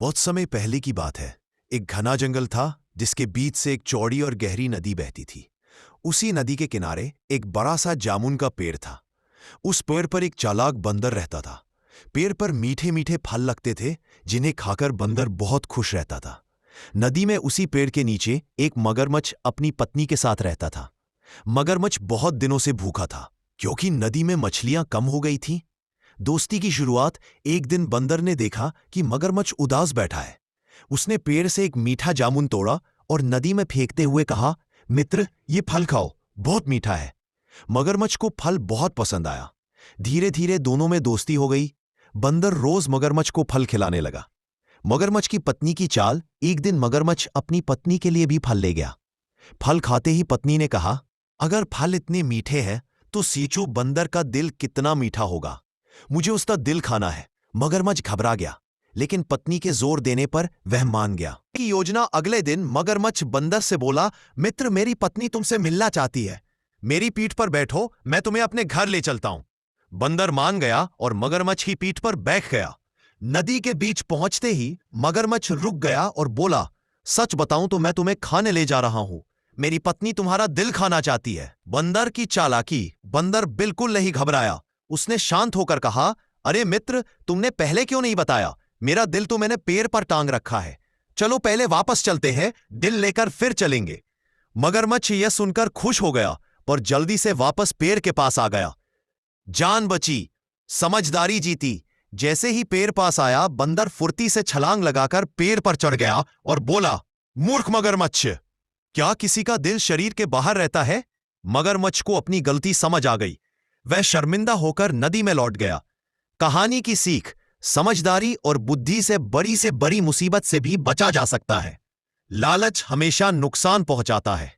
बहुत समय पहले की बात है। एक घना जंगल था जिसके बीच से एक चौड़ी और गहरी नदी बहती थी। उसी नदी के किनारे एक बड़ा सा जामुन का पेड़ था। उस पेड़ पर एक चालाक बंदर रहता था। पेड़ पर मीठे मीठे फल लगते थे जिन्हें खाकर बंदर बहुत खुश रहता था। नदी में उसी पेड़ के नीचे एक मगरमच्छ अपनी पत्नी के साथ रहता था। मगरमच्छ बहुत दिनों से भूखा था क्योंकि नदी में मछलियां कम हो गई थीं। दोस्ती की शुरुआत एक दिन बंदर ने देखा कि मगरमच्छ उदास बैठा है। उसने पेड़ से एक मीठा जामुन तोड़ा और नदी में फेंकते हुए कहा, मित्र, ये फल खाओ, बहुत मीठा है। मगरमच्छ को फल बहुत पसंद आया। धीरे धीरे दोनों में दोस्ती हो गई। बंदर रोज मगरमच्छ को फल खिलाने लगा। मगरमच्छ की पत्नी की चाल, एक दिन मगरमच्छ अपनी पत्नी के लिए भी फल ले गया। फल खाते ही पत्नी ने कहा, अगर फल इतने मीठे हैं तो सींचो बंदर का दिल कितना मीठा होगा। मुझे उसका दिल खाना है। मगरमच्छ घबरा गया, लेकिन पत्नी के जोर देने पर वह मान गया। की योजना अगले दिन मगरमच्छ बंदर से बोला, मित्र, मेरी पत्नी तुमसे मिलना चाहती है। मेरी पीठ पर बैठो, मैं तुम्हें अपने घर ले चलता हूं। बंदर मान गया और मगरमच्छ की पीठ पर बैठ गया। नदी के बीच पहुंचते ही मगरमच्छ रुक गया और बोला, सच बताऊं तो मैं तुम्हें खाने ले जा रहा हूं। मेरी पत्नी तुम्हारा दिल खाना चाहती है। बंदर की चालाकी। बंदर बिल्कुल नहीं घबराया। उसने शांत होकर कहा, अरे मित्र, तुमने पहले क्यों नहीं बताया? मेरा दिल तो मैंने पेड़ पर टांग रखा है। चलो पहले वापस चलते हैं, दिल लेकर फिर चलेंगे। मगरमच्छ यह सुनकर खुश हो गया और जल्दी से वापस पेड़ के पास आ गया। जान बची, समझदारी जीती। जैसे ही पेड़ पास आया, बंदर फुर्ती से छलांग लगाकर पेड़ पर चढ़ गया और बोला, मूर्ख मगरमच्छ, क्या किसी का दिल शरीर के बाहर रहता है? मगरमच्छ को अपनी गलती समझ आ गई। वह शर्मिंदा होकर नदी में लौट गया। कहानी की सीख, समझदारी और बुद्धि से बड़ी मुसीबत से भी बचा जा सकता है। लालच हमेशा नुकसान पहुंचाता है।